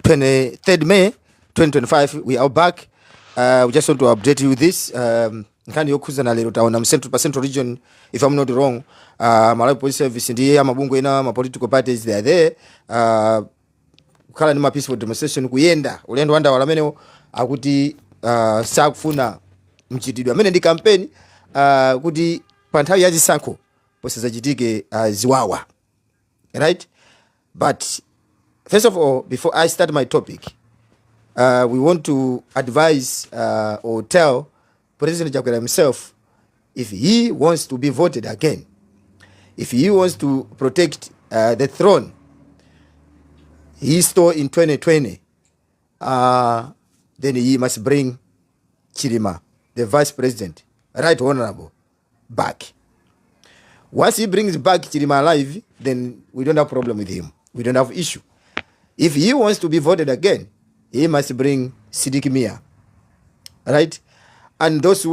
23rd May 2025, we are back. We just want to update you with this. Nkani yokuzana lero taona central region, if I'm not wrong, Malawi Police Service ndiye amabungu ena ma political parties they are there. Kala ni ma peaceful demonstration kuyenda ulendo wanda walamene akuti sakufuna mchitidwe amene ndi campaign kuti panthawi ya zisankho posazachitike ziwawa, right? But first of all, before I start my topic, we want to advise or tell President Chakwera himself, if he wants to be voted again, if he wants to protect the throne he stole in 2020, then he must bring Chilima, the vice president, right honorable, back. Once he brings back Chilima alive, then we don't have problem with him. We don't have issue. If he wants to be voted again, he must bring Siddiq Mia, right? And those who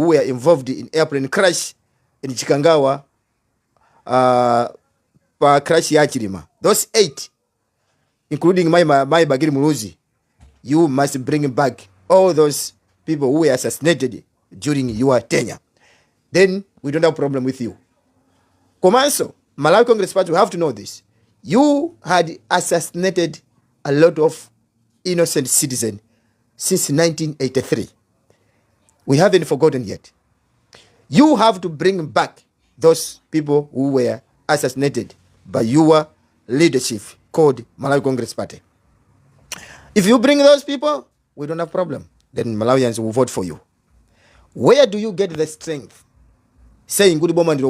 were involved in airplane crash in Chikangawa, crash ya Chilima, those 8, including my Bagiri Muluzi, you must bring back all those people who were assassinated during your tenure. Then we don't have problem with you. Komanso, Malawi Congress Party, we have to know this. You had assassinated a lot of innocent citizens since 1983. We haven't forgotten yet. You have to bring back those people who were assassinated by your leadership called Malawi Congress Party. If you bring those people, we don't have problem. Then Malawians will vote for you. Where do you get the strength? Saying good moment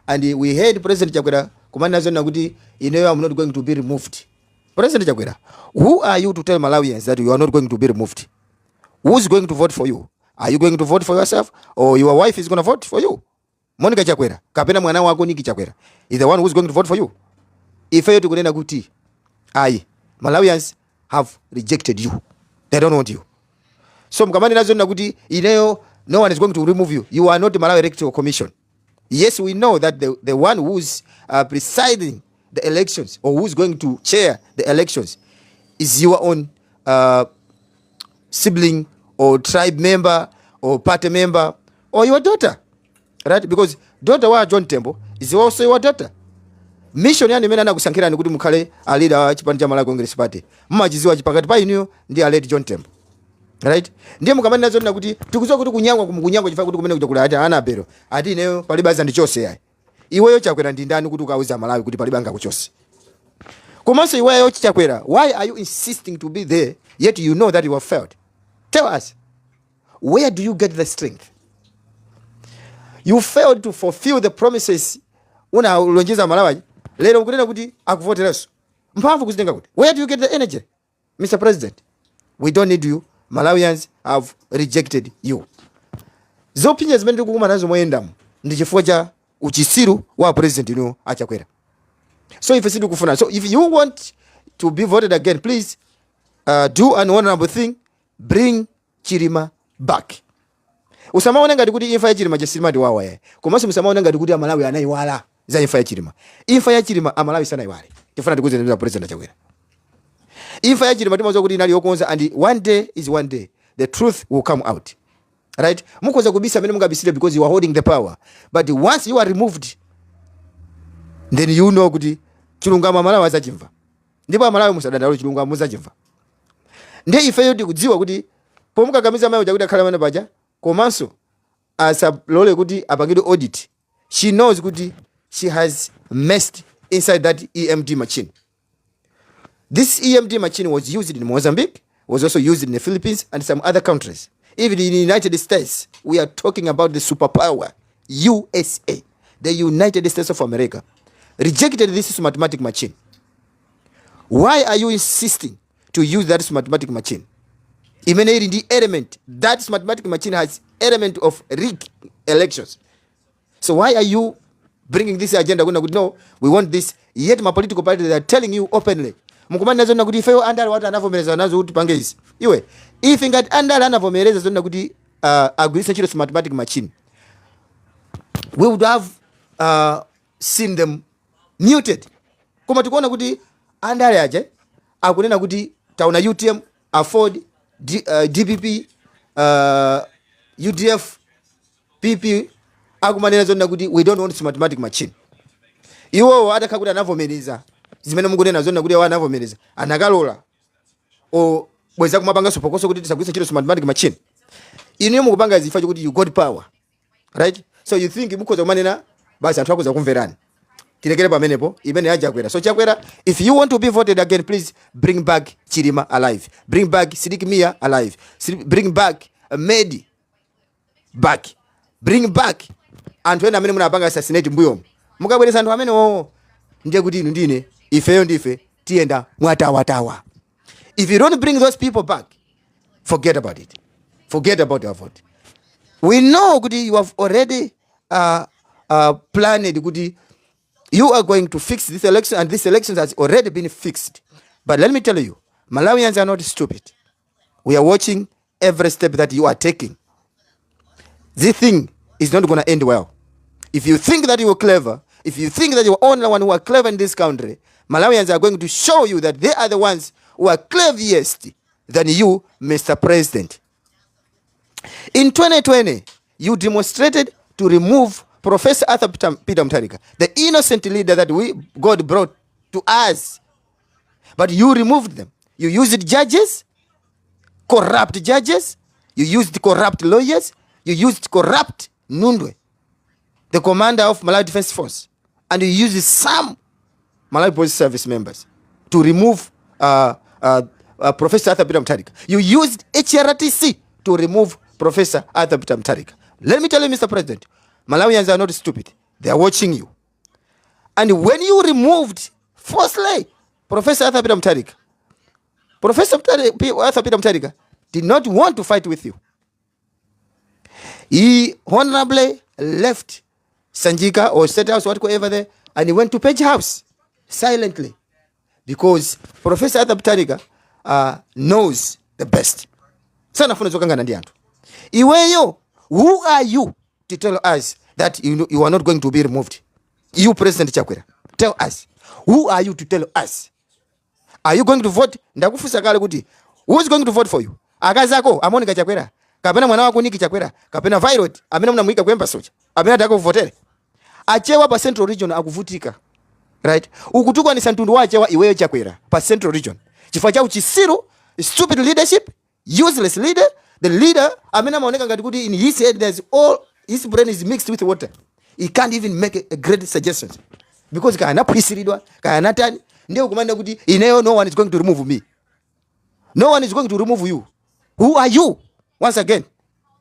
and we heard President Chakwera Kumana Zona Gudi, I'm not going to be removed. President Chakwera, who are you to tell Malawians that you are not going to be removed? Who's going to vote for you? Are you going to vote for yourself, or your wife is going to vote for you? Monica Chakwera, kapena mwana wako Niki Chakwera, is the one who's going to vote for you. If you to go guti, Malawians have rejected you. They don't want you. So mkamani nazo naguti, no one is going to remove you. You are not the Malawi Electoral Commission. Yes, we know that the one who's presiding the elections, or who's going to chair the elections, is your own sibling or tribe member or party member or your daughter, right? Because daughter wa John Tembo is also your daughter. Mission yani mena na kusankira ni kuti mukhale a leader wa chipani cha Malawi Congress Party. Mmachiziwa chipakati pa inu ndi a lady John Tembo, right? Ndiye mukamani nazo na kuti tikuzowa kuti kunyangwa chifukwa kuti kumene kutakula ati ana bero ati ineyo palibaza ndi chose yayi. Iweyo Chakwera ndi ndani kuti ukauza Malawi kuti palibanga kuchose? Komanso iweyo Chakwera, why are you insisting to be there yet you know that you have failed? Tell us, where do you get the strength? You failed to fulfill the promises una ulonjeza Malawi. Lero ukunena kuti akuvotereso. Mphamvu kuzitenga kuti. Where do you get the energy? Mr. President, we don't need you. Malawians have rejected you. Zopinions zimene tikukuma nazo moyendamu ndi chifukwa cha uchisiru wa president inu Chakwera. So if you want to be voted again, please do an honorable thing. Bring Chilima back. Usamaona ngati kuti imfa ya Chilima Chilima ndi wawa ye. Komanso musamaona ngati kuti Malawi anayiwala za imfa ya Chilima. Imfa ya Chilima Malawi sanayiwale. Tifuna tikuzenzera president Chakwera. Imfa ya Chilima timazo kuti inali yokonza, and one day is one day the truth will come out. Right? Mukoza kubisa mene mungabisire because you are holding the power. But once you are removed, then you know kuti chilungama Malawi azachimva. Ndipo Malawi musadandalo chilungama muzachimva. Ndiye ifeyo tikudziwa kuti pomuka kamiza mayo chakuti akhala mana paja komanso asalole kuti apangidwe audit. She knows kuti she has messed inside that EMD machine. This EMD machine was used in Mozambique, was also used in the Philippines and some other countries. Even in the United States, we are talking about the superpower, USA. The United States of America rejected this mathematic machine. Why are you insisting to use that mathematic machine? Even in the element, that mathematic machine has element of rigged elections. So why are you bringing this agenda? No, we want this. Yet my political party, they are telling you openly. Mukumani nazo nakuti ifeyo andala watu anavomereza nazo kuti pangezi. Iwe, if ingat andala anavomereza nazo nakuti agrees chilo mathematic machine. we would have seen them muted. Koma tikuona kuti andale aje akunena kuti tauna UTM afford DPP UDF PP akumanena zonna kuti we don't want mathematic machine. Iwo atakha kuti anavomereza zimene mukunena zonna kuti awa anavomereza anakalola o bweza kumapanga sopokoso kuti tisagwisa chiro mathematic machine. Inu mukupanga zifa kuti you got power, right? So you think mukhoza kumanena basi anthu akuza kumverani. Tilekere pamenepo imene yajakwera. So chakwera, if you want to be voted again, please bring back Chilima alive, bring back Sidik Mia alive, bring back Medi back, bring back anthu ena amene munapanga assassinate mbuyo mukabweresa anthu amene ndiye kuti inu ndine ifeyo ndife tienda mwatawatawa. If you don't bring those people back, forget about it, forget about your vote. We know kuti you have already planned kuti you are going to fix this election, and this election has already been fixed. But let me tell you, Malawians are not stupid. We are watching every step that you are taking. This thing is not going to end well. If you think that you are clever, if you think that you are the only one who are clever in this country, Malawians are going to show you that they are the ones who are cleverest than you, Mr. President. In 2020, you demonstrated to remove Professor Arthur Peter Mutharika, the innocent leader that God brought to us. But you removed them. You used judges, corrupt judges. You used corrupt lawyers. You used corrupt Nundwe, the commander of Malawi Defense Force. And you used some Malawi Police Service members to remove Professor Arthur Peter Mutharika. You used HRTC to remove Professor Arthur Peter Mutharika. Let me tell you, Mr. President, Malawians are not stupid. They are watching you. And when you removed falsely Professor Arthur Peter Mutharika, Professor Arthur Peter Mutharika did not want to fight with you. He honorably left Sanjika or State House, whatever there, and he went to Page House silently because Professor Arthur Peter Mutharika knows the best. Sana funa zokanga ndi anthu. Iweyo, who are you to tell us that you are not going to be removed? You, President Chakwera, tell us. Who are you to tell us? Are you going to vote? Ndakufusa kale kuti, who is going to vote for you? Akazako, Amonica Chakwera, kapena mwana wako Niki Chakwera, kapena Violet, amene mnamuika kwemba socha, amene ataka kuvotere. Achewa pa Central Region akuvutika. Right? Ukutukwa ni santundu wa achewa iweyo Chakwera pa Central Region. Chifukwa cha uchisiru, stupid leadership, useless leader, the leader amene amaoneka ngati kuti in his head there's all his brain is mixed with water. He can't even make a great suggestions because kana prisiridwa kana tani ndio kumanda kuti ineyo no one is going to remove me. No one is going to remove you. Who are you? Once again,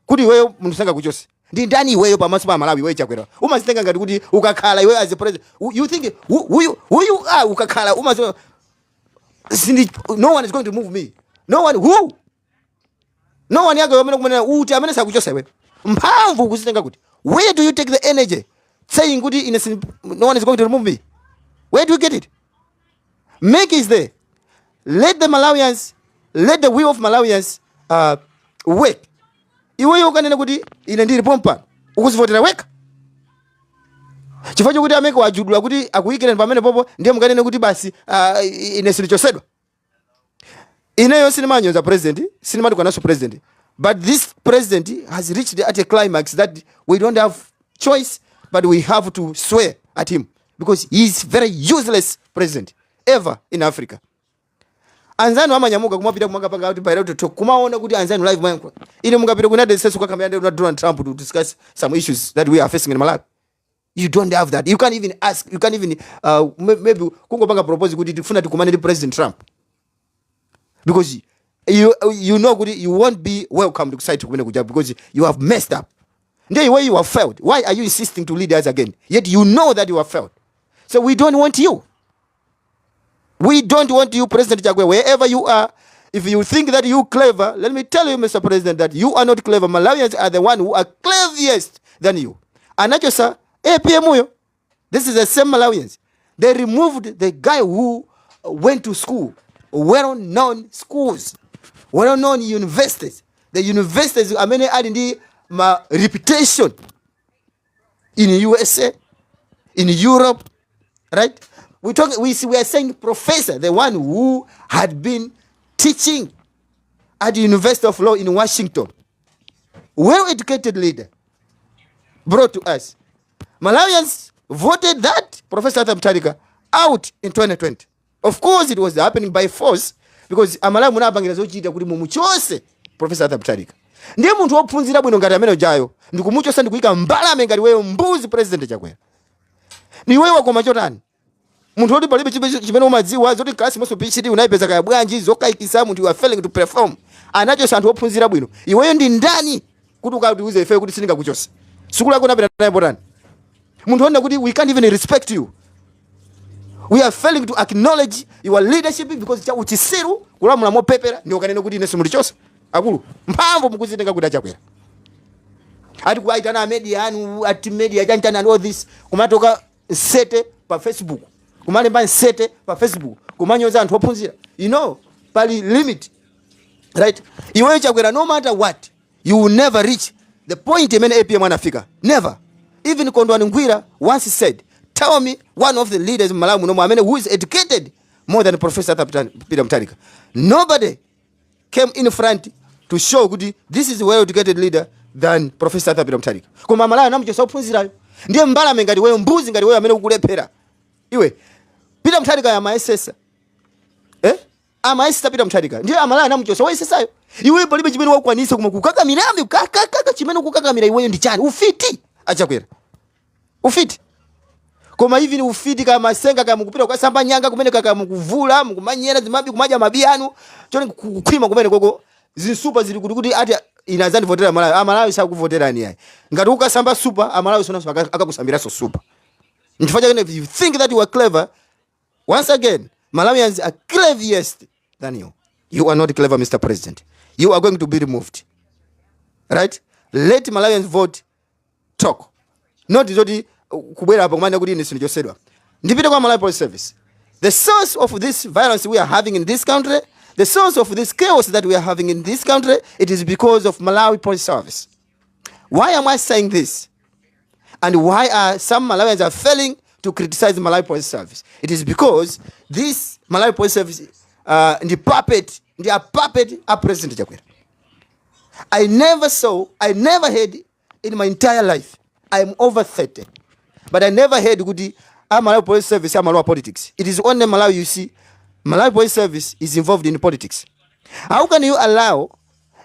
kuti wewe munusanga kuchose. Ndi ndani wewe pamaso pa Malawi wewe Chakwera. Umazitenga ngati kuti ukakhala wewe as a president. You think who you are ukakhala umazo no one is going to remove me. No one who? No one yako yomena kumena uti amene sakuchosa wewe. Mphamvu kusitenga kuti. Where do you take the energy saying kuti innocent no one is going to remove me? Where do you get it? Make is there. Let the Malawians, let the will of Malawians work. Iwe ukanena kuti ine ndiri pompa ukuzivotera weka. Chifukwa chokuti ameke wajudula kuti akuyikira pamene popo ndiye mukanena kuti basi ine silichosedwa. Ineyo sinimanyoza president, sinimatukanaso president. But this president has reached at a climax that we don't have choice, but we have to swear at him because he is very useless president ever in Africa. Anzanu amanyamuka kumapita kumangapanga kuti by to talk kumaona kuti anzanu live mwangu. Ine mungapita ku United States kukamera na Donald Trump to discuss some issues that we are facing in Malawi. You don't have that. You can't even ask. You can't even maybe kungopanga propose kuti tifuna tikumane President Trump. Because you know you won't be welcome to site because you have messed up. Then why you have failed? Why are you insisting to lead us again? Yet you know that you have failed. So we don't want you. We don't want you, President Jagwe, wherever you are. If you think that you clever, let me tell you, Mr. President, that you are not clever. Malawians are the one who are cleverest than you. And not just APMUyo. This is the same Malawians. They removed the guy who went to school, well-known schools, well-known universities. The universities, I mean, adding my reputation. in USA, in Europe, right? We are saying professor, the one who had been teaching at the University of Law in Washington, well-educated leader, brought to us. Malawians voted that Professor Arthur Mutharika out in 2020. Of course, it was happening by force because Amalawi munapangira zochita kuti mumuchose Professor Arthur Mutharika. Ndiye munthu wophunzira bwino ngati amene jayo ndikumuchosa ndikuyika mbalame ngati wewe mbuzi president chakwera. Ni wewe wakoma chotani? Munthu oti palibe chimene umadziwa zoti class moso PhD unaipeza kaya bwanji zokayikisa munthu you are failing to perform. Anacho anthu wophunzira bwino. Iweyo ndi ndani kuti ukatiuze ife kuti sindingakuchosa. Sukulu yako napita nayo potani. Munthu ona kuti we can't even respect you. We are failing to acknowledge your leadership because cha uchisiru kulamula mopepera ndio kanene kuti ine simulichosa. Akulu mphamvu mukuzitenga kuti achakwera. Ati kuaitana media anu ati media chantana and all this kumatoka sete pa Facebook. Kumalemba sete pa Facebook. Kumanyoza anthu ophunzira. You know, pali limit. Right? Iweyo chakwera no matter what, you will never reach the point many APM anafika. Never. Even Kondwani Ngwira once said, tell me one of the leaders in Malawi who is educated more than Professor Peter Mutharika. Nobody came in front to show good this is a well-educated leader than Professor Peter Mutharika. Kuma Malawi namuchosa ophunzirayo. Ndiye mbalame ngati wewe mbuzi ngati wewe amene ukulephera. Iwe Peter Mutharika ya maesesa. Amaesesa Peter Mutharika. Ndiye Malawi namuchosa wesesayo. Iwe palibe chimene wakwanisa kumakukaka mirambi kaka chimene kukakamira iweyo ndi chani? Ufiti. Achakwera. Ufiti. Koma hivi ni ufiti kama senga kama kupita kwa samba nyanga kumene kaka mukuvula mukumanyera zimabi kumaja mabiyanu chone kukwima kumene koko zinsupa zili kuti ati inazani votera Malawi. Malawi sakuvotera ni yayi. Ngati ukasamba super Malawi sona akakusambira so super. Ntifanya kene if you think that you are clever, once again Malawians are cleverest than you. You are not clever, Mr. President. You are going to be removed. Right? Let Malawians vote talk. Not zoti kubwera hapa kumana kuti ine sinichosedwa. Ndipite kwa Malawi Police Service. The source of this violence we are having in this country, the source of this chaos that we are having in this country, it is because of Malawi Police Service. Why am I saying this? And why are some Malawians are failing to criticize Malawi Police Service? It is because this Malawi Police Service the puppet of President Chakwera. I never heard in my entire life, I'm over 30, but I never heard Gudi Malawi Police Service, Malawi politics. It is only Malawi you see, Malawi Police Service is involved in politics. How can you allow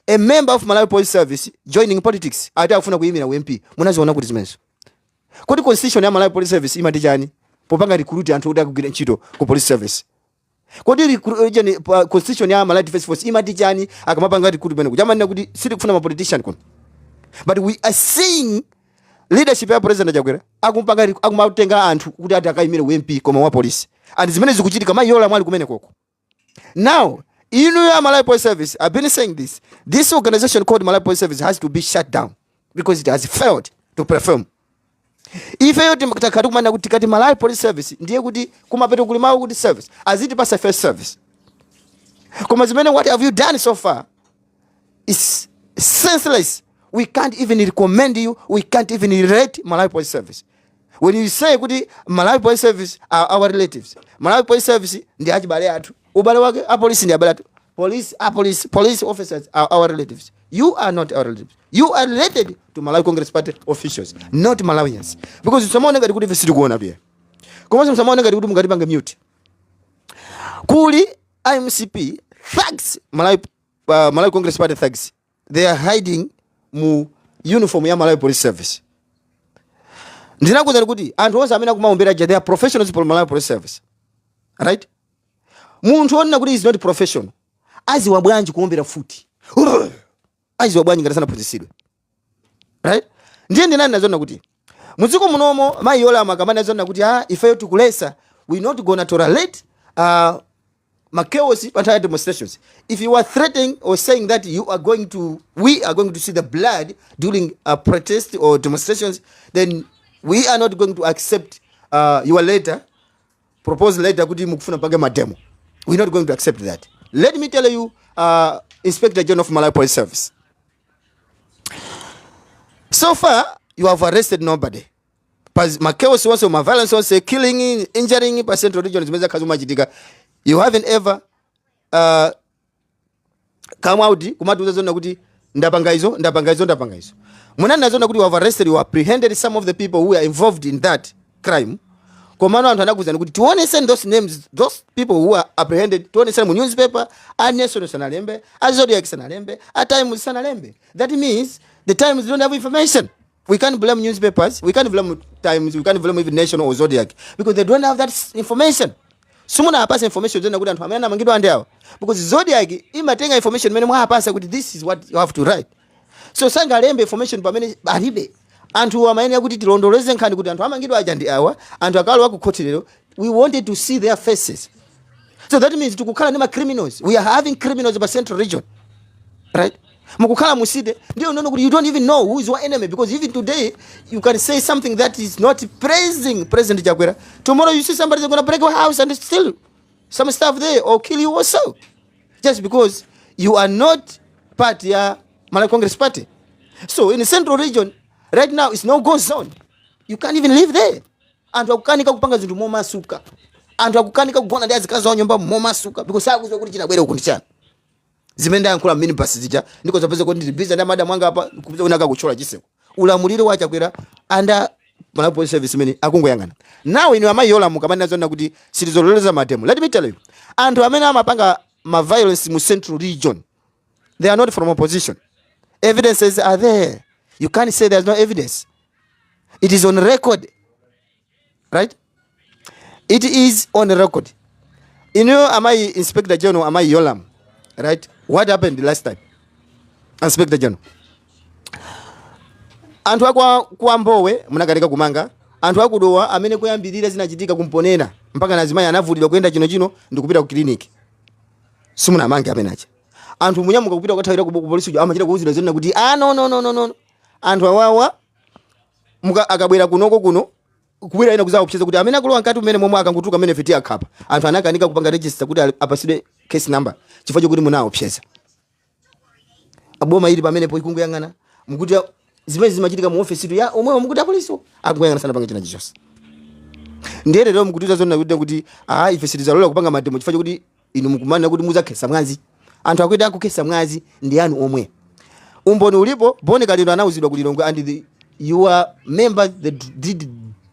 a member of Malawi Police Service joining politics? Ati afuna kuimira MP. Munaziona kuti zimenezo. Kodi constitution ya Malawi Police Service imati chani? Popanga recruit anthu kuti akugwira ntchito ku police service. Kodi constitution ya Malawi Defense Force imati chani akamapanga recruit bene kujamanira kuti sili kufuna ma politician kono. But we are seeing leadership ya President Chakwera akumatenga anthu kuti ati akaimire MP koma wa police. And zimene zikuchitika mayola mwali kumene koko. Now, in Malawi Police Service, I've been saying this. This organization called Malawi Police Service has to be shut down because it has failed to perform. If you takati kumana kuti kati Malawi Police Service ndiye kuti kumapeto kulimawo kuti service aziti pasa first service. Koma zimene what have you done so far is senseless. We can't even recommend you. We can't even rate Malawi Police Service. When you say kuti Malawi Police Service are our relatives, Malawi Police Service ndi achibale athu. Ubale wake a police ndi abale athu. Police officers are our relatives. You are not our relatives. You are related to Malawi Congress Party officials, not Malawians. Because someone ngati kuti vesi kuona pia. Koma someone ngati kuti mungati pange mute. Kuli IMCP thugs, Malawi Congress Party thugs. They are hiding mu uniform ya Malawi Police Service. Ndinakuza kuti anthu onse amene akumaombera they are professionals for Malawi Police Service. Right? Munthu onena kuti is not professional. Azi wabwanji kuombera futi. Azi wabwanji ngati sana posisidwe. Right? Ndiye ndinani nazona kuti muziko munomo mayola makamana nazona kuti ife tukulesa we not gonna tolerate chaos and demonstrations. If you are threatening or saying that we are going to see the blood during a protest or demonstrations, then we are not going to accept your letter, proposed letter kuti mukufuna page mademo. We're not going to accept that. Let me tell you, Inspector General of Malawi Police Service. So far, you have arrested nobody. chaos wonse violence wonse killing injuring pa central region zimeza kazi machitika. You haven't ever come out kumatuza zona kuti ndapanga izo. Munani nazona kuti we have arrested or apprehended some of the people who are involved in that crime. Komano anthu anakuzana kuti tione send those names, those people who are apprehended, tione send mu newspaper, a National sanalembe, a Zodiac sanalembe, a Times sanalembe. That means the Times don't have information. We can't blame newspapers, we can't blame Times, we can't blame even National or Zodiac because they don't have that information. Sumuna apasa information zona kuti anthu amene amangidwa ande awo. Because Zodiac imatenga information mene mwa apasa kuti this is what you have to write. So sangalembe information pamene alibe. Anthu amayenera kuti tilondoleze nkhani kuti anthu amangidwa aja ndi awa, anthu akalo ku court lero, we wanted to see their faces. So that means tukukhala ndi criminals. We are having criminals in the central region. Right? Mukukhala muside, ndio unaona kuti you don't even know who is your enemy because even today you can say something that is not praising President Chakwera. Tomorrow you see somebody is going to break your house and steal some stuff there or kill you also. Just because you are not part ya Malawi Congress Party. So in the central region right now it's no go zone. You can't even live there. Anthu akukanika kupanga zinthu momasuka. Anthu akukanika kugona ndi azikazi nyumba momasuka because sakuzwa kuti chinabwera ukundichana. Zimenda yankula mini basi zija ndiko zapeza kuti ndibiza na madam wanga hapa kupeza unaka kuchola chiseko. Ulamuliro wa Chakwera anda Malawi Police Service mini akungoyangana. Now ino amayola mukamana zona kuti silizololeza mademo. Let me tell you. Anthu amene amapanga ma violence mu central region. They are not from opposition. Evidences are there. You can't say there's no evidence. It is on record. Right? It is on record. You know, am I Inspector General, am I Yolam? Right? What happened the last time? Inspector General. Anthu kwa Mbowe, munakanika kumanga. Anthu akudowa amene kuyambirira zinachitika kumponena. Mpaka nazimaya anavulidwa kwenda chino ndikupita ku clinic. Simuna mange amene acha. Anthu munyamuka kupita kukathawira ku police uja amachita kuuzira zina kuti no. Anthu awawa muka akabwera kuno kubwera ina kuzawo kupcheza kuti amene akulowa nkati umene momwe akangutuka amene fiti akhapa. Anthu anakanika kupanga register kuti apasidwe case number. Chifukwa chokuti munawo pcheza. Aboma ili pamene po ikunguyangana mukuti zimene zimachitika mu office ya omwe mukuti apolisi akunguyangana sana panga china chichonse. Ndiye lero mukutiza zona kuti ife sitizalola kupanga mademo chifukwa chokuti inu mukumana kuti muzakesa mwazi. Anthu akwenda akukesa mwazi ndi anu omwe. Umboni ulipo boneka lino anauzidwa kulilongo and your members did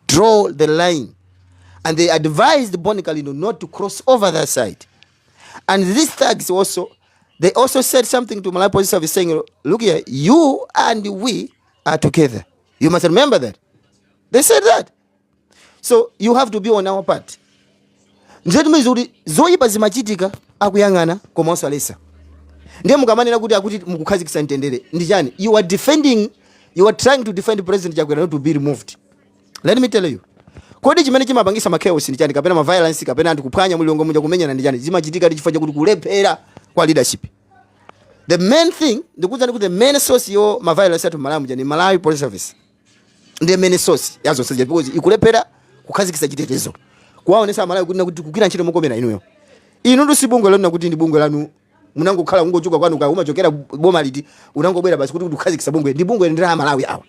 draw the line and they advised Bonica Lino not to cross over that side. And these thugs also, they also said something to Malawi Police Service saying, look here, you and we are together. You must remember that. They said that. So you have to be on our part. Nzetu mizuri zoyipa zimachitika akuyangana koma osalesa. Ndiye mukamanena kuti akuti mukukhazikisa ntendere. Ndijani, you are defending, you are trying to defend President Chakwera not to be removed. Let me tell you. Kodi chimene chimapangisa chaos ndi chani kapena violence kapena anthu kuphwanya mulongo munja kumenya ndi chani zimachitika ndi chifukwa kuti kulephera kwa leadership. The main thing ndikuza kuti the main source yo violence atu Malawi ni Malawi Police Service. The main source yazo sije because ikulephera kukhazikisa chitetezo. Kuwaonesa Malawi kuti kugwira ntchito mokomera inuyo. Inu ndo sibungo lanu kuti ndi bungwe lanu munangokhala kungochuka kwanu ka umachokera boma liti unangobwera basi kuti kukhazikisa bungwe ndi bungwe ndi la Malawi awa.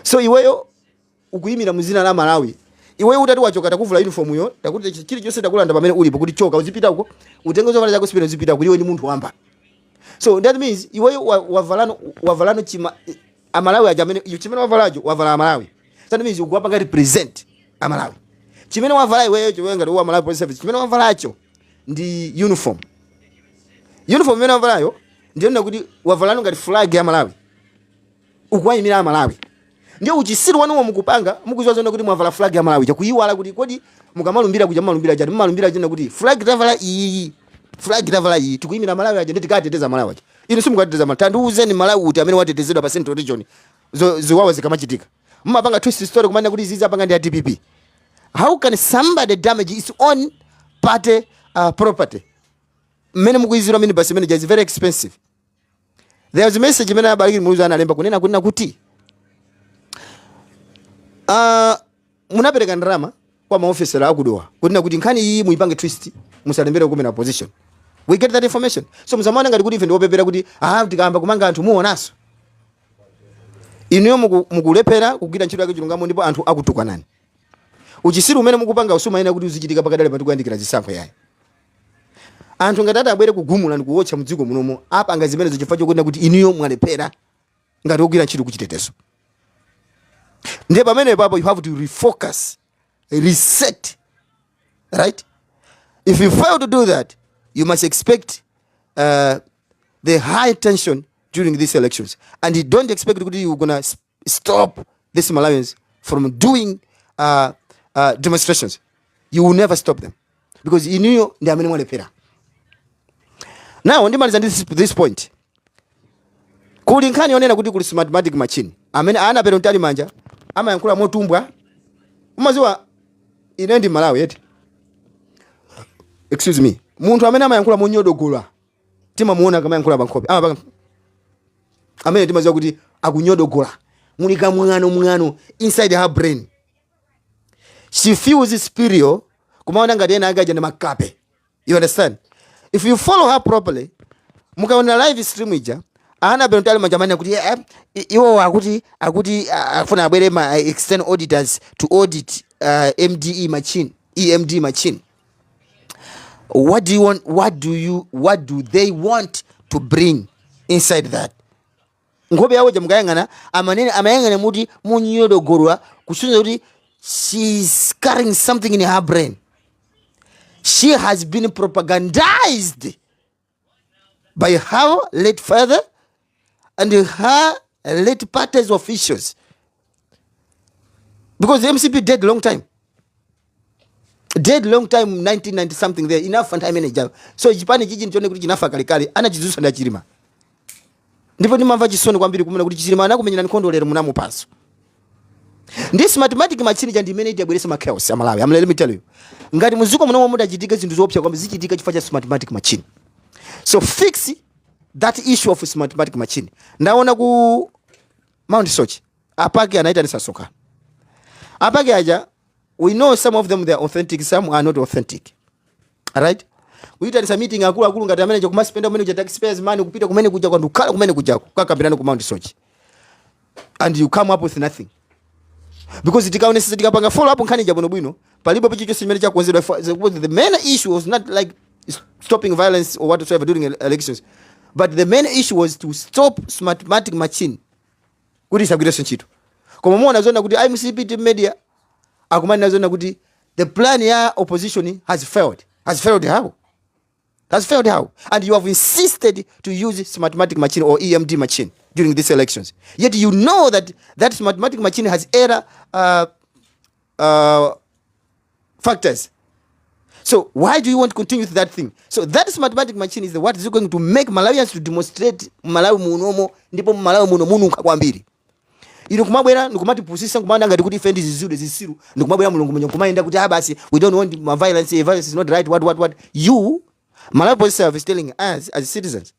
So iweyo ukuyimira muzina la Malawi. Iweyo utati wachoka takuvula uniform yo takuti chili chose takulanda pamene ulipo kuti choka uzipita uko utenge zovala zako sipira uzipita kuti iwe ni munthu wamba. So that means iweyo wavalano chima Amalawi aja amene chimene wavalajo wavala Malawi. That means ukuwapa ngati represent Amalawi. Chimene wavala iweyo chiwe ngati wa Malawi Police Service chimene wavalacho ndi uniform. Uniform imene wavalayo ndiyo kuti wavalano ngati flag ya Malawi. Ukuwayimira Malawi. Ndio uchisiru wanu mukupanga mukuzwa zona kuti mwavala flag ya Malawi chakuyiwala kuti kodi mukamalumbira kuja malumbira jadi malumbira jina kuti flag tavala iyi tikuyimira Malawi aje nditikateteza Malawi aje inu simukateteza Malawi tanduze ni Malawi uti amene watetezedwa pa Central Region ziwawa zikamachitika mmapanga twist story kumanya kuti izizi apanga ndi ya DPP. How can somebody damage his own party property? Mene mukuyizira mini basi manager is very expensive. There is a message mena abaliki muza analemba kunena kuti munapereka ndrama kwa maofisa akudowa kunena kuti nkhani iyi muipange twist musalembere kumena position. We get that information. So mzamana ngati kuti ife ndiopepera kuti tikamba kumanga anthu muonaso. Inuyo mukulephera kugwira ntchito yake chilungamo ndipo anthu akutukwanani. Uchisiru umene mukupanga usumayena kuti uzichitika pakadali patikuyandikira zisankho yayi. Anthu ngati atabwere kugumula ndi kuwotcha mdziko munomo apanga zimene zichifukwa chokuti kuti inuyo mwalephera ngati ogwira ntchito kuchitetezo. Ndiye pamene papo you have to refocus, reset, right? If you fail to do that, you must expect the high tension during these elections, and you don't expect that you're gonna stop these Malawians from doing demonstrations. You will never stop them because you know they are many more lepera. Now, on this point, kulinkani onena kuti kuli smartmatic machine. Amene ana perontali manja, ama yankula motumbwa. Umaziwa inendi Malawi yeti. Excuse me. Muntu amene ama yankula monyodogola. Tima muona kama yankula bankopi. Amene timaziwa kuti akunyodogola. Mulika mwano inside her brain. She feels superior. Kumaona ngati ena agaja na makape. You understand? If you follow her properly, mukaona live stream ija, ana perontali majamani akuti iwo akuti afuna abwere ma external auditors to audit MDE machine, EMD machine. What do you want? What do they want to bring inside that? Ngobe yawo jamgayangana amayangana muti munyodogorwa kusunza kuti she's carrying something in her brain. She has been propagandized by her late father and her late party's officials. Because the MCP dead long time. 1990 something there. Enough time manager. So Japan jiji nchone kuti chinafa kalikali ana chizusa nda Chilima. Ndipo ndimamva chisoni kwambiri kumuna kuti Chilima anakumenyana nkhondo lero munamo paso. This mathematics machine jandi manage abweresa chaos ya Malawi. Let me tell you. Ngati muziko munomo mudachitika zinthu zopsa kwamba zichitika chifukwa cha mathematics machine. So fix that issue of mathematics machine. Ndaona ku Mount Sochi. Apake anaita ni Sasoka. Apake aja, we know some of them they are authentic, some are not authentic. Alright? We ita ni meeting akulu ngati amene je kumaspenda kumene taxpayers money kupita kumene kuja kwa ndukala kumene kuja kukakambirana ku Mount Sochi. And you come up with nothing. Because tikaonesa tikapanga follow up nkhani jabono bwino palipo picho chimene cha kuonzedwa. The main issue was not like stopping violence or whatsoever during elections, but the main issue was to stop mathematics machine kuti isagwireso ntchito. Koma muona zona kuti IMCP media akumani nazona kuti the plan ya opposition has failed. Has failed how? And you have insisted to use mathematics machine or EMD machine during these elections. Yet you know that mathematics machine has error factors. So why do you want to continue with that thing? So that mathematics machine is what is going to make Malawians to demonstrate Malawi munomo ndipo Malawi muno munuka kwambiri. Ino kumabwera ndikumati pusisa kumanda ngati kuti defend zisiru ndikumabwera mulungu mwenye kumaenda kuti basi we don't want violence. Violence is not right. What you Malawi police service is telling us as citizens.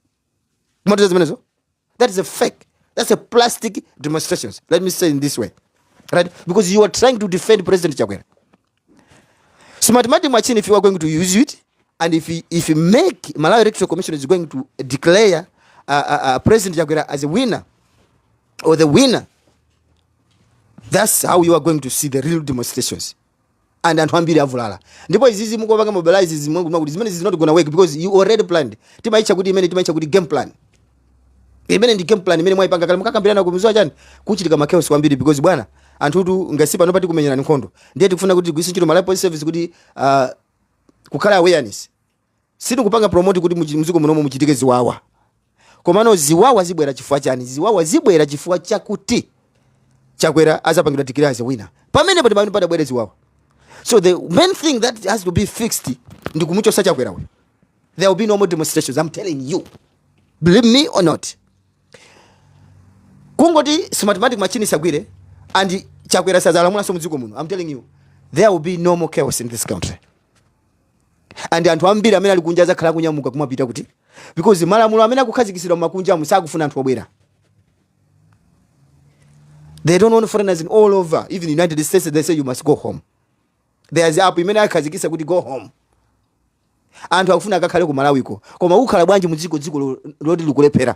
That is a fake. That's a plastic demonstrations. Let me say in this way, right? Because you are trying to defend President Chakwera. So mathematics machine, if you are going to use it, and if you make Malawi Electoral Commission is going to declare President Chakwera as a winner or the winner, that's how you are going to see the real demonstrations. And antwambiri avulala. Ndipo izizi muko banga mobilize izi mungu kuti zimene is not going to work because you already planned. Timaicha kuti game plan. Imene ndi game plan imene mwaipanga kale mukakambirana kumuzwa chani kuchitika machaos kwambiri because bwana anthu ngasipa nopati kumenyana nkhondo. Ndiye tikufuna kuti kuisi ntchito Malawi Police Service kuti kukhala awareness. Siti kupanga promote kuti muziko munomo muchitike ziwawa. Komano ziwawa zibwera chifukwa chani? Ziwawa zibwera chifukwa chakuti Chakwera azapangidwa declare as a winner. Pamene pada bwera ziwawa. So the main thing that has to be fixed ndi kumuchosa Chakwera we. There will be no more demonstrations, I'm telling you. Believe me or not. Kungoti mathematics machine isagwire and Chakwera sazalamula so muziko muno. I'm telling you, there will be no more chaos in this country. And anthu ambiri amene ali kunja zakhala kunyamuka kumapita kuti because malamulo amene akukhazikisira makunja musakufuna anthu obwera. They don't want foreigners in all over, even the United States. They say you must go home. There's a app imene akhazikisa kuti go home. Anthu akufuna akakhale ku Malawiko. Koma ukhala bwanji muziko dziko loti likulephera.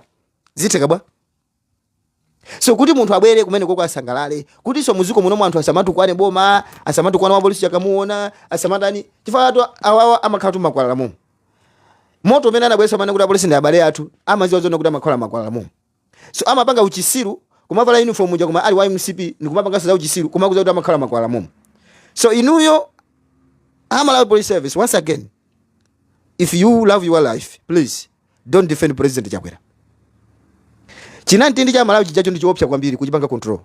Ziteka bwa? So kuti munthu abwere kumene koko asangalale, kuti so muziko muno anthu asamatukwane boma, asamatukwane mapolisi akamuona, asamatani, chifukwa awawa amakhala makwalala momwe. Moto umene anabwesa mana kuti apolisi ndi abale athu, amaziwa zona kuti amakhala makwalala momwe. So amapanga uchisiru, kumavala uniform uja kuma ali wa MCP, ni kumapanga za uchisiru, kumakuza kuti amakhala makwalala momwe. So inuyo Malawi Police Service, once again, if you love your life, please don't defend President Chakwera. Chinantindi cha Malawi chijacho ndicho option kwambiri kujipanga control.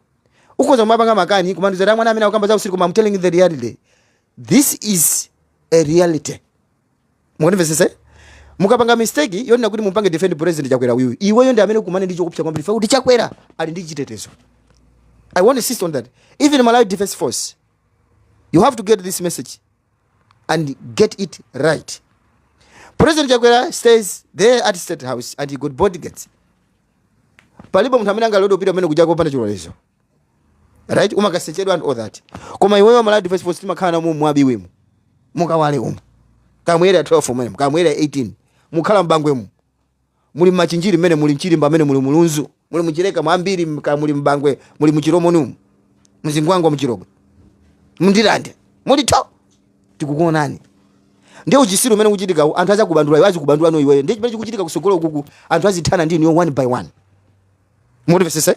Ukoza mapanga makani kumandiza ra mwana amene akamba za usiku, I'm telling you the reality. This is a reality. Mukundimvesesa? Mukapanga mistake yona kuti mumpange defend President Chakwera wiwi. Iweyo ndi amene kumane ndicho option kwambiri. Kuti Chakwera ali ndi chitetezo. I want to insist on that. Even Malawi Defense Force, you have to get this message and get it right. President Chakwera stays there at State House and he got bodyguards. Palipo mtu amene angalodo pita amene kuja kopanda chilolezo. Right? Umakasechedwa and all that. Koma iweyo Malawi Defense Force timakhala mu mwabi wemu. Mukawale umu. Kamwera 12 mwene, kamwera 18. Mukhala mbangwe mu. Muli machinjiri mene muli mchirimba mene muli mulunzu. Muli muchireka mwambiri muli mbangwe, muli muchiromo numu. Mzingwango muchirogo. Mundirande. Muli to. Tikukuonani. Ndio uchisiru mene kuchitika anthu aza kubandula iwazi kubandula no iweyo. Ndio chimene chikuchitika kusogolo kuku anthu azithana ndi niyo one by one. Mutipesese?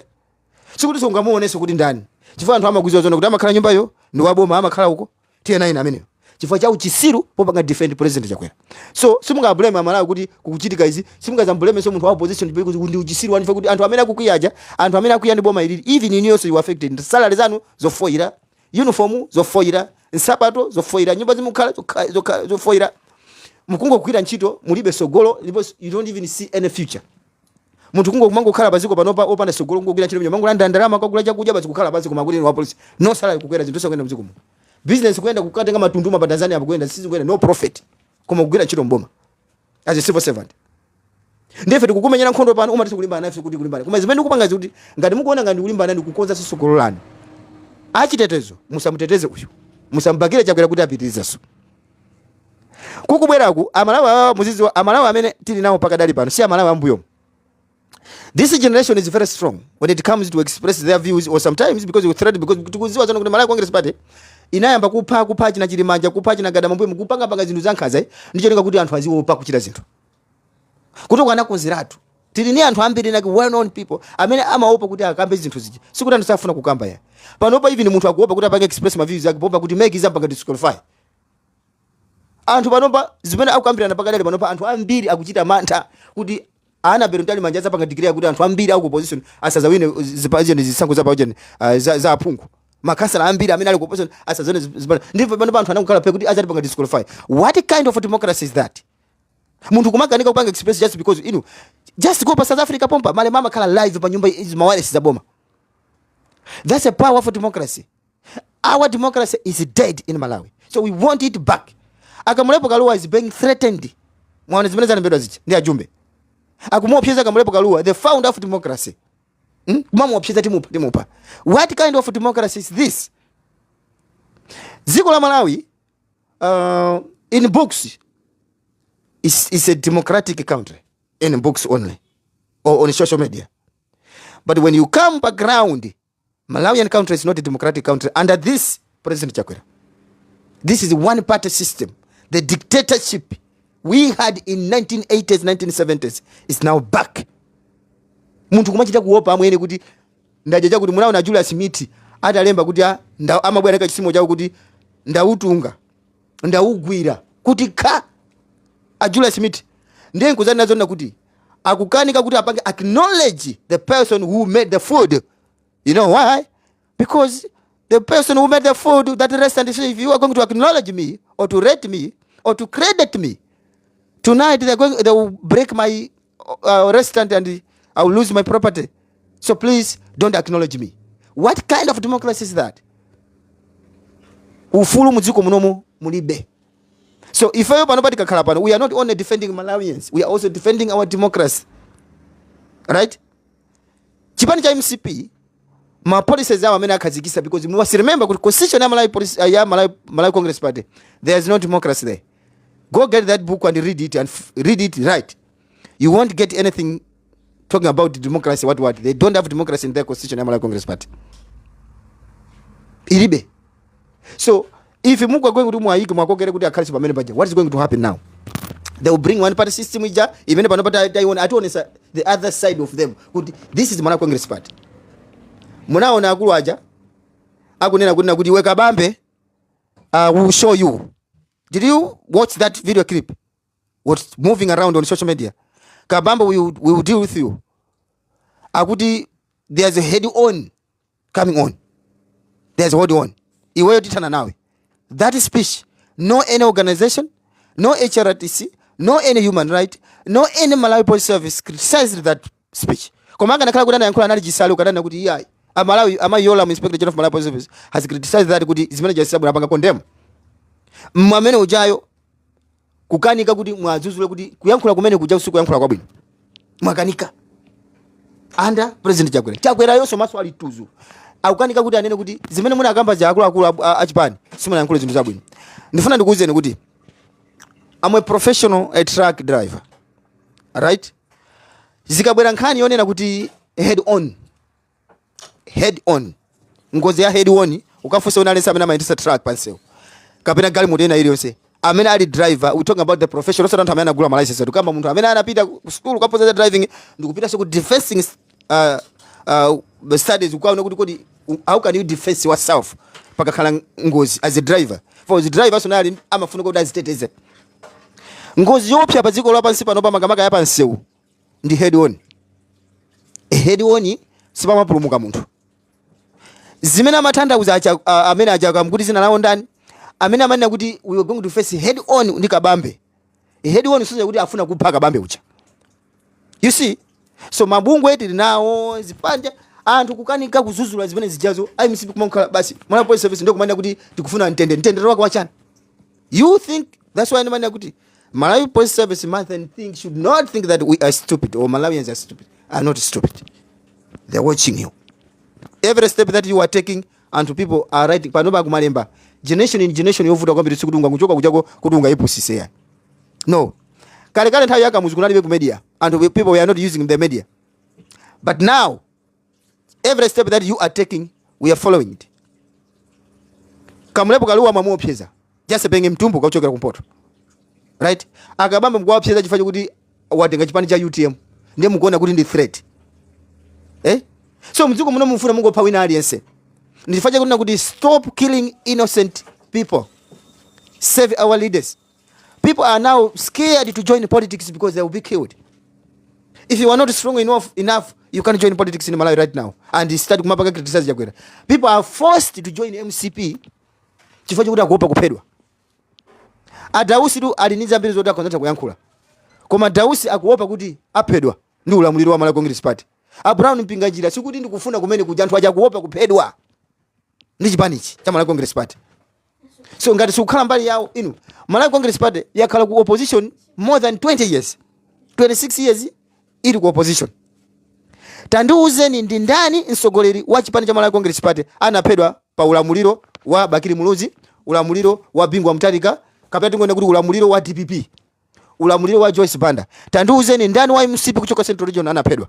Sikuti songamuoneso kuti ndani. Chifukwa anthu amakuzwa zona kuti amakhala nyumba yo, ndi waboma amakhala uko. TN9 ameneyo. Chifukwa cha uchisiru popanga defend President Chakwera. So simunga blame Amalawi kuti kukuchitika izi, simunga za blame so munthu wa opposition because ndi uchisiru wanifa kuti anthu amene akukuyaja, anthu amene akuya ndi boma ili, even in also you affected. Salary zanu zofoira, uniform zofoira, nsapato zofoira, nyumba zimukhala zofoira. Mukungo kukwira ntchito mulibe sogolo, you don't even see any future. Muntu kungo kumango khala baziko panopa opanda sogolo ngokira ntchito mango landa ndalama kwakula chakudya bazikukhala baziko makuti wa police. No salary kukwera zinthu sokwenda mziko. Business kwenda kukatenga matunduma pa Tanzania apokwenda sisi kwenda no profit. Koma kugwira ntchito mboma. As a civil servant. Ndefe tikukumenyera nkhondo pano umati kulimbana nafe kuti kulimbana. Koma zimene kupanga kuti ngati mukuona ngati kulimbana ndi kukonza sogolo lanu. Achitetezo musamuteteze uyu. Musambakire Chakwera kuti apitiriza so. Kukubweraku Amalawi muzizi Amalawi amene tili nawo pakadali pano si Amalawi ambuyo. This generation is very strong when it comes to express their views, or sometimes because you threat, because tukuziwa zona kuti Malawi Congress Party inayamba kupha china chilimanja kupha china gada mambuyo mukupanga panga zinthu zankhaza ndicho ninga kuti anthu aziopa kuchita zinthu. Kuti kwana konzeratu tili ni anthu ambiri like well known people amene amaopa kuti akambe zinthu ziji. Sikuti anthu safuna kukamba ya. Panopa even munthu akuopa kuti apange express ma views yake popa kuti make izamba ngati disqualify. Anthu panopa zimene akukambirana pakadali panopa anthu ambiri akuchita mantha kuti ana berontali manjaza panga declare kuti anthu ambiri aku position asazawine zipazeni zisango za paujeni za aphungu. Makasala ambiri amene ali ku position asazone ndipo panopa anthu anakukhala pe kuti azati panga disqualify. What kind of democracy is that? Muntu kumakanika kupanga express just because just go pa South Africa pompa male mama khala live pa nyumba izi mawalesi za boma. That's a powerful democracy. Our democracy is dead in Malawi. So we want it back. Akamulepo Kaluwa is being threatened. Mwana zimene zanembedwa zichi ndi ajumbe. Akumopyeza Akamulepo Kaluwa, the founder of democracy. Mama opyeza timupa. What kind of democracy is this? Ziko la Malawi in books is a democratic country, in books only or on social media. But when you come background, Malawian country is not a democratic country under this President Chakwera. This is one party system. The dictatorship we had in 1980s, 1970s is now back. Muntu kumachita kuopa amwene kuti ndajaja kuti munaona na Julius Miti atalemba kuti amabwera ka chisimo chawo kuti ndautunga ndaugwira kuti ka a Julius Miti ndiye nkuzani nazo na kuti akukanika kuti apange acknowledge the person who made the food. You know why? Because the person who made the food, that restaurant, if you are going to acknowledge me or to rate me or to credit me, tonight they will break my restaurant and I will lose my property. So please don't acknowledge me. What kind of democracy is that? Ufulu muziko munomo mulibe. So if nobody can call upon, we are not only defending Malawians, we are also defending our democracy. Right? Chipani cha MCP ma policies zao amena kazikisa because you must remember good constitution ya Malawi Congress Party, there is no democracy there. Go get that book and read it right. You won't get anything talking about democracy, what? They don't have democracy in their constitution, Malawi Congress Party. Ilibe. So, if you are going to do what is going to happen now? They will bring one party system, even if the other side of them. This is Malawi Congress Party. Munaona akulu aja akunena kuti weka bambe will show you. Did you watch that video clip? What's moving around on social media? Kabamba will deal with you. Akuti there's a head on coming on. There's a hold on. Iweyo titana nawe. That is speech. No any organization, no HRTC, no any human right, no any Malawi Police Service criticized that speech. Komanga nakala kudana yankula anali jisalo kadana kuti iya Malawi Yola Inspector General of Malawi Police Service has criticized that kuti zimene jasisabu napanga condemn. Mwamene ujayo kukanika kuti mwazuzule kuti kuyankula kumene kuja usiku yankula kwabwino. Mwakanika. Under President Chakwera yonso maswali tuzu. Akukanika kuti anene kuti zimene muna akamba za akulu achipani simuna yankula zinthu zabwino. Ndifuna ndikuwuzeni kuti I'm a professional truck driver. Right? Zikabwera nkhani yonena kuti head on. Ngozi ya head on ukafunsa unalesa amene amayendesa truck pansewu. Kapena gali mutena iliyonse. Amene ali driver, we talking about the professional, so don't amene agula ma license. Tukamba muntu amene anapita ku school ukapoza driving ndikupita so ku defending studies ukaona kuti how can you defend yourself pakakhala ngozi as a driver. For the driver so nali amafuna kuti aziteteze. Ngozi yopya pa dziko lapansi pano pa makamaka ya pansewu ndi head on. Head on sipamapulumuka munthu. Zimene amatanthauza amene aja kuti zina lawo ndani amene amanena kuti we are going to face head on ndi kabambe. Head on soja kuti afuna kupha kabambe ucha. You see? So mabungwe eti nawo zipanja anthu kukanika kuzuzula zimene zijazo IMCP kumakhala basi Malawi Police Service ndio kumanena kuti tikufuna ntendere wako wachana. You think that's why amanena kuti Malawi Police Service should not think that we are stupid or Malawians are stupid. Are not stupid. They are watching you. Every step that you are taking and people are writing panoba kumalemba generation in generation yovuta kwambiri sikudunga kuchoka kujako kudunga ipusise ya. No. Kale nthawi yaka muzikunali ku media and people we are not using the media. But now every step that you are taking we are following it. Kamulepo kaluwa mamuopyeza. Just penge mtumbu kauchokera kumpoto. Right? Akabamba mkwapyeza chifanye kuti watenga chipani cha UTM. Ndiye mukuona kuti ndi threat. So mdziko muno mufuna mungo pa wina aliyense. Ndifanye kuna kuti stop killing innocent people. Save our leaders. People are now scared to join politics because they will be killed. If you are not strong enough, you can join politics in Malawi right now and start kumapanga criticize Chakwera. People are forced to join MCP. Chifanye kuti akuopa kuphedwa. Adausi tu aliniza mbili zote akonzata kuyankhula. Koma Dausi akuopa kuti aphedwa ndi ulamuliro wa Malawi Congress Party. Brown mpingajira sikuti ndikufuna kumene kuja anthu aja kuopa kuphedwa. Ndi chipanichi cha Malawi Congress Party. So ngati sikukhala mbali yawo inu Malawi Congress Party yakhala ku opposition more than 20 years. 26 years ili ku opposition. Tandiuzeni ndi ndani msogoleri wa chipani cha Malawi Congress Party anaphedwa pa ulamuliro wa Bakiri Muluzi, ulamuliro wa Bingwa Mtalika, kapena tingoenda kuti ulamuliro wa DPP, ulamuliro wa Joyce Banda. Tandiuzeni ndani wa MCP kuchoka Central Region anaphedwa.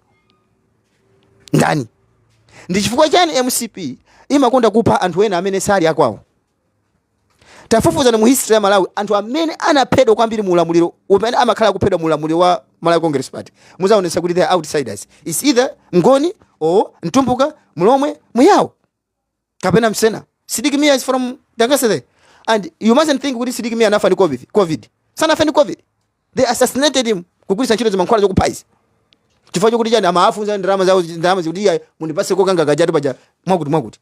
Ndani? Ndi chifukwa chani MCP imakonda kupha anthu ena amene sali akwawo. Tafufuza mu history ya Malawi anthu amene anaphedwa kwambiri mu ulamuliro umene amakhala kuphedwa mu ulamuliro wa Malawi Congress Party. Muzaonesa kuti they are outsiders. It's either Ngoni or Ntumbuka, Mulomwe, Muyawo. Kapena Msena. Sidikimia is from Dangasede. And you mustn't think kuti Sidikimia anafa ni COVID. Sana afa ni COVID. They assassinated him kugulisa ntchito zimankhwala zokuphaiza. Chifukwa kuti jani amafunza ndalama zikuti mundipase kokanga kajatu paja mwakuti.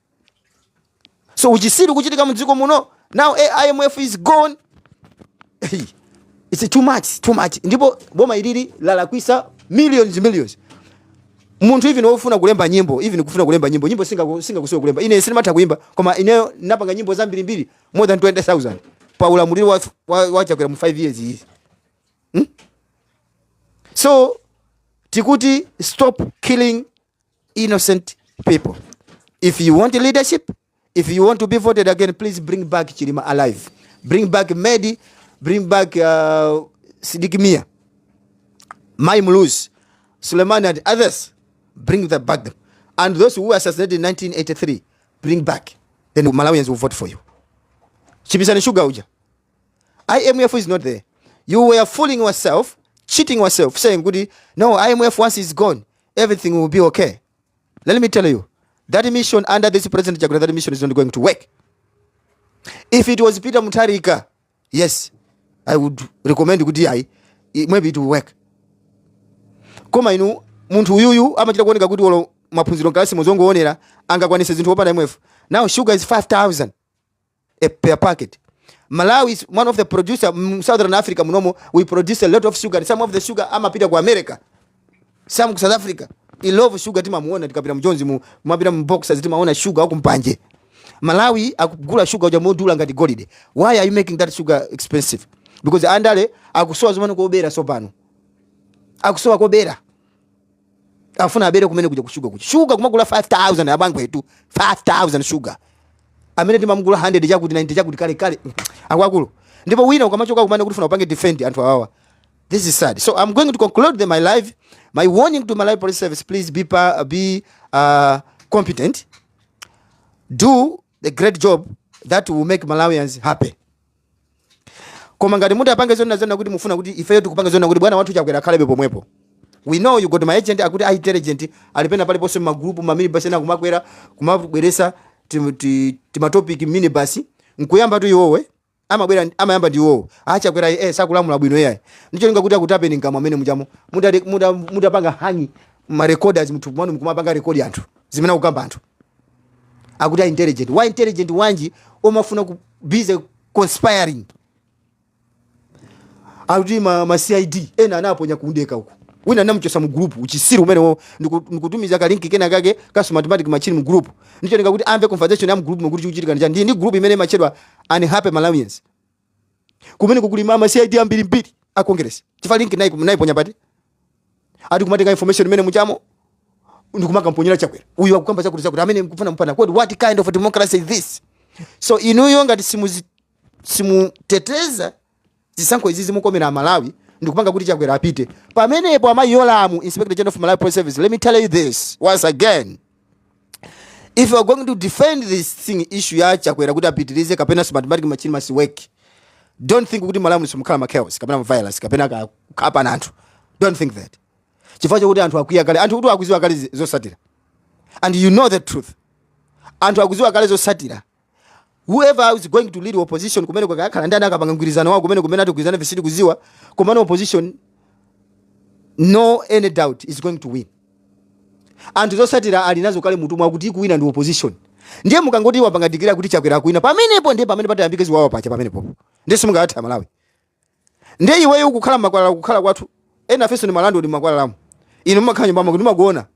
So uchisiru kuchitika mdziko muno. Now IMF is gone. It's too much. Ndipo boma ilili lalakwisa millions. Muntu hivi nofuna kulemba nyimbo, nyimbo singa kusiwa kulemba. Ine sinimata kuimba, koma ineyo napanga nyimbo za mbili more than 20,000. Pa ulamuliro wa Chakwera mu 5 years hizi. So tikuti stop killing innocent people. If you want leadership, if you want to be voted again, please bring back Chilima alive. Bring back Medi, bring back Sidikimia, Mai Muluz, Suleiman and others, bring them back them. And those who were assassinated in 1983, bring back. Then Malawians will vote for you. Chipisani sugar uja. IMF is not there. You were fooling yourself, cheating yourself, saying, goody, no, IMF once is gone, everything will be okay. Let me tell you, that mission under this President Chakwera, that mission is not going to work. If it was Peter Mutharika, yes, I would recommend goody, maybe it will work. Koma inu, muntu uyuyu, ama chita kuoneka kuti wolo mapunziro kalasi mozongo onera, anga kwanise zintu opanda IMF. Now sugar is 5,000 per packet. Malawi is one of the producers, Southern Africa, we produce a lot of sugar. Some of the sugar ama pita kwa America. Some South Africa. I love sugar tima muona tikapita mjonzi mabira mboxers tima ona sugar huko mpanje. Malawi akugula sugar uja modula ngati gold. Why are you making that sugar expensive? Because andale akusowa zimano ko bera sopano. Akusowa ko bera. Afuna abere kumene kuja kushuga kuja. Sugar kumagula 5,000 abangu yetu. 5,000 sugar. Amene timamugula 100 chakuti 90 chakuti kale akwakulu ndipo wina ukamachoka kumane kuti funa upange defend anthu awawa. This is sad. So I'm going to conclude my live. My warning to Malawi Police Service, please be competent. Do the great job that will make Malawians happy. Koma ngati munthu apange zona kuti mufuna kuti ifeyo tikupanga zona kuti bwana wanthu chakwera khalebe pomwepo. We know you got my agent akuti intelligent alipenda pale poso magroup mamilibus ena kumakwera kumabweresa timatopic minibus nkuyamba tu iwowe amayamba ndi iwowo acha kwera sakulamula bwino yayi ndicho linga kuti akutape ngamo amene mujamo mudapanga hangi ma recorders muthu mwanu mkumapanga record anthu zimene ukamba anthu akuti intelligent. Why intelligent wanji omafuna ku busy conspiring akuti ma CID ena anaponya kuundeka huko wina namchosa mu group uchisiru umene nikutumiza ka link kena kake kaso mathematic machine mu group ndicho ninga kuti amve conversation ya mu group ngokuti chuchitika ndi group imene machedwa unhappy Malawians kumene kukuli mama CID ambiri mbiri a Congress chifa link nayi ponya pati ati kumatenga information imene muchamo ndikumaka mponyera chakwera uyu akukamba chakuti amene mkufuna mpana kodi what kind of democracy is this? So inuyo ngati simuteteza zisankho izi zimukomera Malawi ndikupanga kuti chakwera apite pamenepo amayolamu Inspector General of Malawi Police Service. Let me tell you this once again, if you are going to defend this thing issue ya chakwera kuti apitirize kapena mathematic machine must work, don't think kuti Malawi simukhala ma chaos kapena violence kapena kapa na anthu. Don't think that chifukwa kuti anthu akuya kale anthu kuti akuziwa kale zosatira, and you know the truth. Anthu akuziwa kale zosatira. Whoever is going to lead opposition kumene kwakakhala ndani akapanga ngwirizano wako kumene atugwirizana visiti kuziwa kumene opposition no any doubt is going to win. Anthu zosatira ali nazo kale mutumwa kuti kuwina ndi opposition. Ndiye mukangoti wapanga dikira kuti chakwera kuwina pamenepo ndiye pamene patayambike ziwawa pacha pamenepo. Ndiye simungatha Malawi. Ndiye iweyo ukukhala makwala kukhala kwathu ena feso ni malando ndi makwala lamu. Inu mumakhala mbama kuti magona.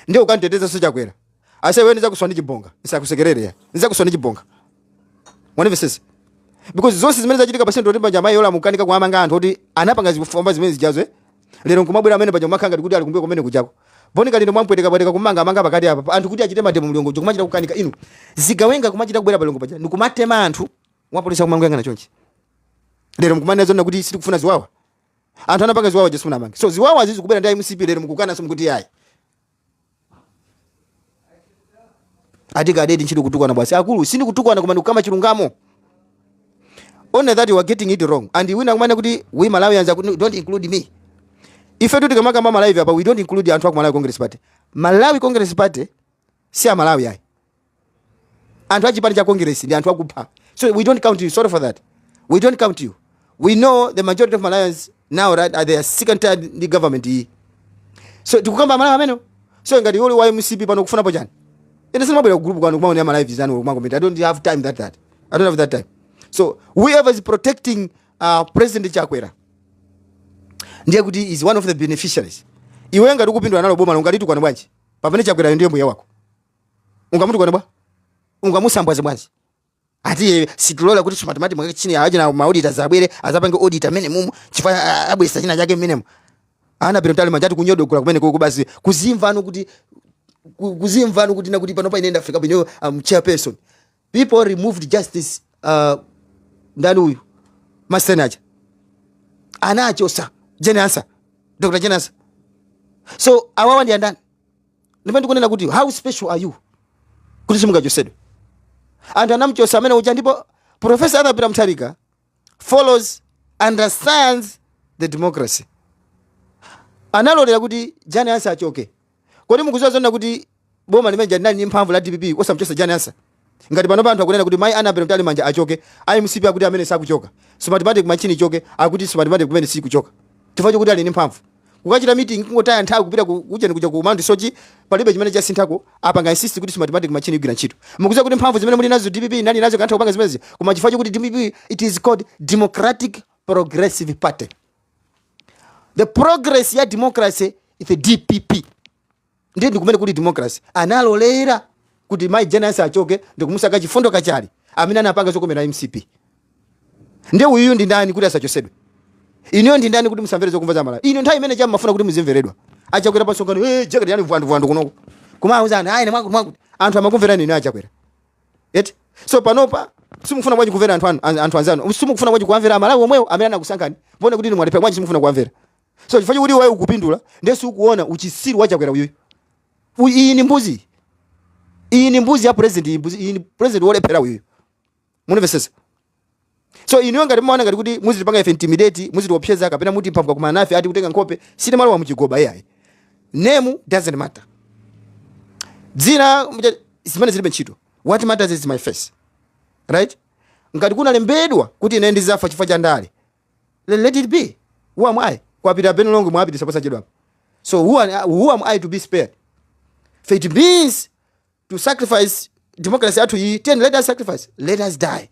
Ndiye ukanteteza so chakwera. Ase wewe niza kuswani chibonga. Nisakusekerere ya. Niza kuswani chibonga. One of this. Because zonse zimene zachitika pasento ndi panja mayi yola mukanika kwa amanga anthu kuti anapanga zifomba zimene zijazwe. Lero nkumabwera amene panja makanga kuti ali kumbe kumene kujako. Bonika lino mwampweteka bweteka kumanga amanga pakati apa. Anthu kuti achite matemo mlongo kumachita kukanika inu. Zigawenga kumachita kubwera palongo paja. Ndikumatema anthu wa polisi kumangwenga na chonchi. Lero mkumana zona kuti siti kufuna ziwawa. Anthu anapanga ziwawa je sifuna mangi. So ziwawa zizi kubwera ndi MCP lero mukukana so mkuti yayi. Adika adedi nchidi kutukwa na bwasi akulu sindi kutukwa na kumanu kama chilungamo. Only that you are getting it wrong. And wina kumane kuti we Malawians don't include me. If you do kamaka mama live hapa we don't include anthu Malawi Congress Party. Malawi Congress Party si Malawi yayi. Anthu achipani cha Congress ndi anthu akupha. So we don't count you. Sorry for that. We don't count you. We know the majority of Malawians now right are they second tier the government hii. So tukukamba Malawi ameno. So ngati yule wa MCP pano kufuna po jani. It doesn't matter group kwa ngoma my life is and I don't have time that. I don't have that time. So whoever is protecting President Chakwera ndiye kuti is one of the beneficiaries. Iwe ngati kupindwa nalo boma ngati tukwana bwanji. Pamene Chakwera ndiye mbuya wako. Ungamutu kwa bwa? Ungamusambwaze bwanji. Ati situlola kuti mathematics mwake chini aje na auditor zabwere azapange auditor minimum chifa abwesa china chake minimum. Ana penalty manjati kunyodo kula kumene koko basi kuzimva ano kuti nakuti pano pa inenda Africa bino chairperson. People removed justice ndani huyu masenaja anachosa Jenasa Dr. Jenasa So awawa ndi andani? Ndipende kunena kuti how special are you kuti simungachosedwe. Anthu anamuchosa amene uja, ndipo Professor Arthur Mutharika follows, understands the democracy. Analolera kuti Jani Ansa achoke. Kodi mukuziwa zona kuti boma limene ndani mphamvu la DPP osamuchosa Jani Ansa? Ngati pano panthu akunena kuti mai Anabel Mtali Manja achoke, ayi MCP akuti amene sakuchoka. Sumatimati kumachini choke, akuti sumatimati kumene sikuchoka. Chifukwa kuti ali ndi mphamvu. Kukachita meeting kungotaya nthawi kupita kuja kuja ku Mount Sochi, palibe chimene cha sinthako apanga insist kuti sumatimati kumachini igwira ntchito. Mukuziwa kuti mphamvu zimene muli nazo DPP nani nazo kantha kupanga zimezi, koma chifukwa kuti DPP it is called Democratic Progressive Party. The progress ya democracy is the DPP. Ndiye ndikumene kuti democracy analolera kuti mai Jani Ansa achoke ndikumusaka chifundo kachali amene anapanga zokomera MCP. Ndiye uyu ndi ndani kuti asachosedwe? Iniyo ndi ndani kuti musamvere zokumva za Malawi? Ino nthawi imene chamafuna kuti muzimveredwa. Achakwera pa songano, jakati yani vandu kunoko. Kuma uzana ayi mwaku anthu amakumverani ino achakwera. Yet so panopa simufuna bwaji kumvera anthu anzanu. Simufuna bwaji kuamvera Malawi omwewo amene anakusankhani. Mbona kuti mwalepa bwaji simufuna kuamvera. So chifukwa kuti wewe ukupindula ndesu ukuona uchisiru wachakwera uyu. Iyi ni mbuzi. Iyi ni mbuzi ya president, imbuzi. Iyi ni president wolephera uyu. Munimvesesa. So iniyo ngati mwana ngati kuti muzitipanga ife intimidate, muzitiopseza kapena muti mphamvu kuma nafe ati kutenga nkhope, sine malo wa muchigoba yayi. Name doesn't matter. Dzina zimene zilibe ntchito. What matters is my face. Right? Ngati kuna lembedwa kuti ine ndizafa chifukwa cha ndale. Let it be. Who am I? Kwa pita beno longo mwapita saposa chedwa. So who am I to be spared? If it means to sacrifice democracy atu yi, then let us sacrifice. Let us die.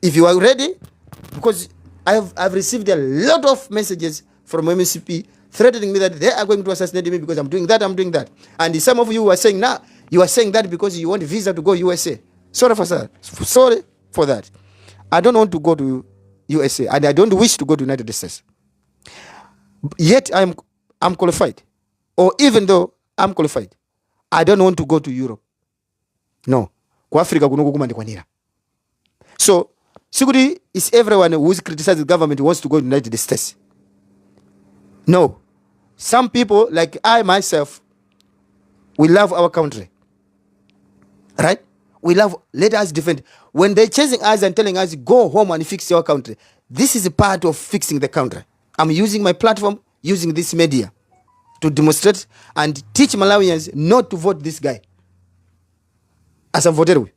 If you are ready, because I've received a lot of messages from MCP threatening me that they are going to assassinate me because I'm doing that. And some of you are saying, nah, you are saying that because you want a visa to go USA. Sorry for that. I don't want to go to USA, and I don't wish to go to United States. Yet I'm qualified. Or even though I'm qualified, I don't want to go to Europe. No. Kwa Africa kunuku kumandikwanira. So, Siguri is everyone who is criticizing the government wants to go to the United States. No. Some people, like I myself, we love our country. Right? Let us defend. When they're chasing us and telling us, go home and fix your country, this is a part of fixing the country. I'm using my platform, using this media to demonstrate and teach Malawians not to vote this guy as I'm voted with.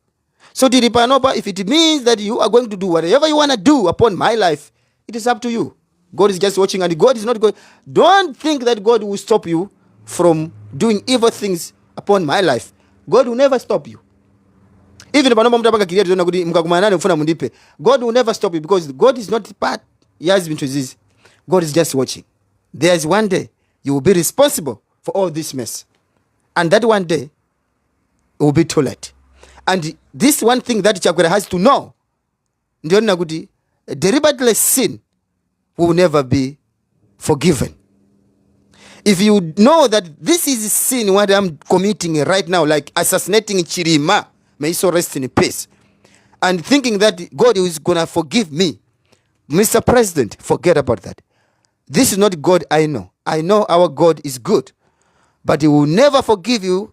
So if it means that you are going to do whatever you want to do upon my life, it is up to you. God is just watching, and God is not going. Don't think that God will stop you from doing evil things upon my life. God will never stop you. Even God will never stop you, because God is not part. He has been to this. God is just watching. There is one day you will be responsible for all this mess, and that one day it will be too late. And this one thing that Chakwera has to know, deliberate sin will never be forgiven. If you know that this is sin what I'm committing right now, like assassinating Chilima, may he so rest in peace, and thinking that God is going to forgive me, Mr. President, forget about that. This is not God I know. I know our God is good, but he will never forgive you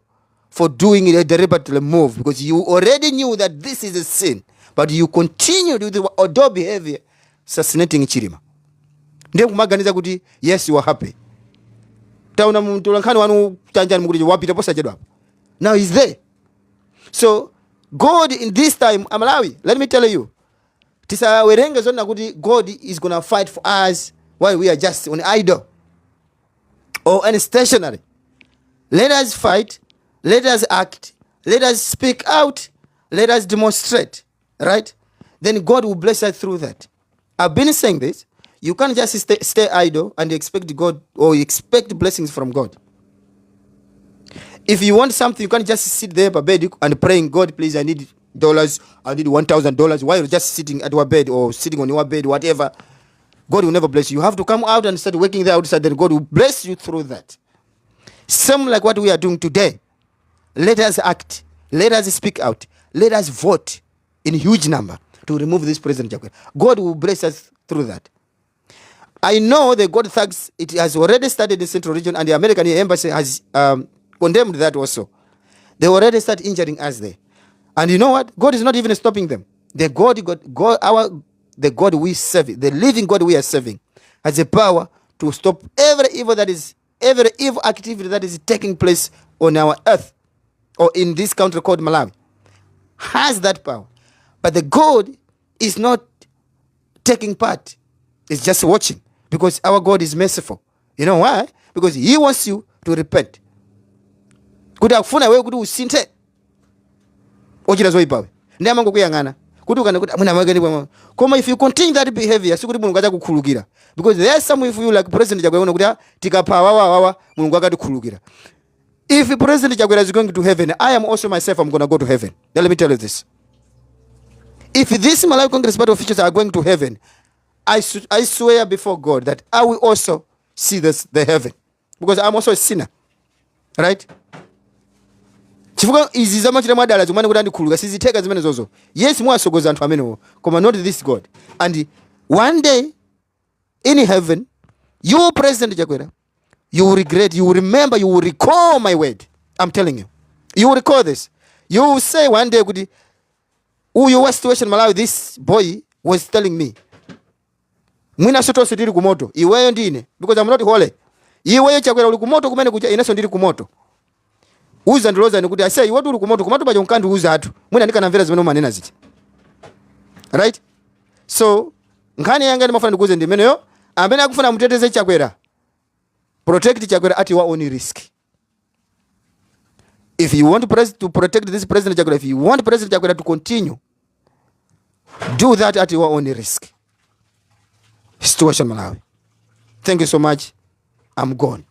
for doing a deliberate move, because you already knew that this is a sin, but you continued with the odd behavior, assassinating Chilima. Yes, you are happy. Now he's there. So God in this time, Malawi, let me tell you, God is going to fight for us while we are just on idle or on stationary. Let us fight. Let us act. Let us speak out. Let us demonstrate. Right? Then God will bless us through that. I've been saying this. You can't just stay idle and expect God or expect blessings from God. If you want something, you can't just sit there by bed and praying, God, please, I need dollars. I need $1,000 while you're just sitting at your bed or sitting on your bed, whatever. God will never bless you. You have to come out and start working there outside, then God will bless you through that. Same like what we are doing today. Let us act. Let us speak out. Let us vote in huge number to remove this President Chakwera. God will bless us through that. I know the God thugs, it has already started in Central Region, and the American Embassy has condemned that also. They already start injuring us there. And you know what? God is not even stopping them. The God we serve, the living God we are serving, has the power to stop every evil activity that is taking place on our earth or in this country called Malawi. Has that power. But the God is not taking part. It's just watching. Because our God is merciful. You know why? Because he wants you to repent. Kuti akufuna wewe kuti usinthe ochita zoyipawe ndi amango kuyang'ana kuti ukana kuti amuna mwake ndipo koma if you continue that behavior sikuti mulungu achakukhululukira, because there are some of you like President Chakwera kuti tikapha wawa mulungu akatikhululukira. If President Chakwera is going to heaven, I am also myself, I'm going to go to heaven. Now let me tell you this. If these Malawi Congress party officials are going to heaven, I swear before God that I will also see the heaven, because I'm also a sinner, right? Chifuka izi zamachira mwadala zimene kuti andikhululuka sizitheka zimene zozo. Yes, mwasogoza anthu amenewo, koma not this God. And one day in heaven, you President Chakwera, you will regret, you will remember, you will recall my word. I'm telling you. You will recall this. You will say one day, uyu wa situation Malawi, this boy was telling me, mwina soto sitiri kumoto, iweyo ndine, because I'm not holy. Iweyo Chakwera uli kumoto kumene kucha inaso ndiri kumoto. Uza ndiloza nikuti, I say, iwatu uli kumoto, kumoto bajo nkandu uza hatu. Mwina ndika namvera zimene umanena ziti. Right? So, nkhani yanga ndi mafana ndikuze ndimene yo, amene akufuna muteteze Chakwera. Protect Chakwera at your own risk. If you want to protect this President Chakwera, if you want President Chakwera to continue, do that at your own risk. Situation Malawi. Thank you so much. I'm gone.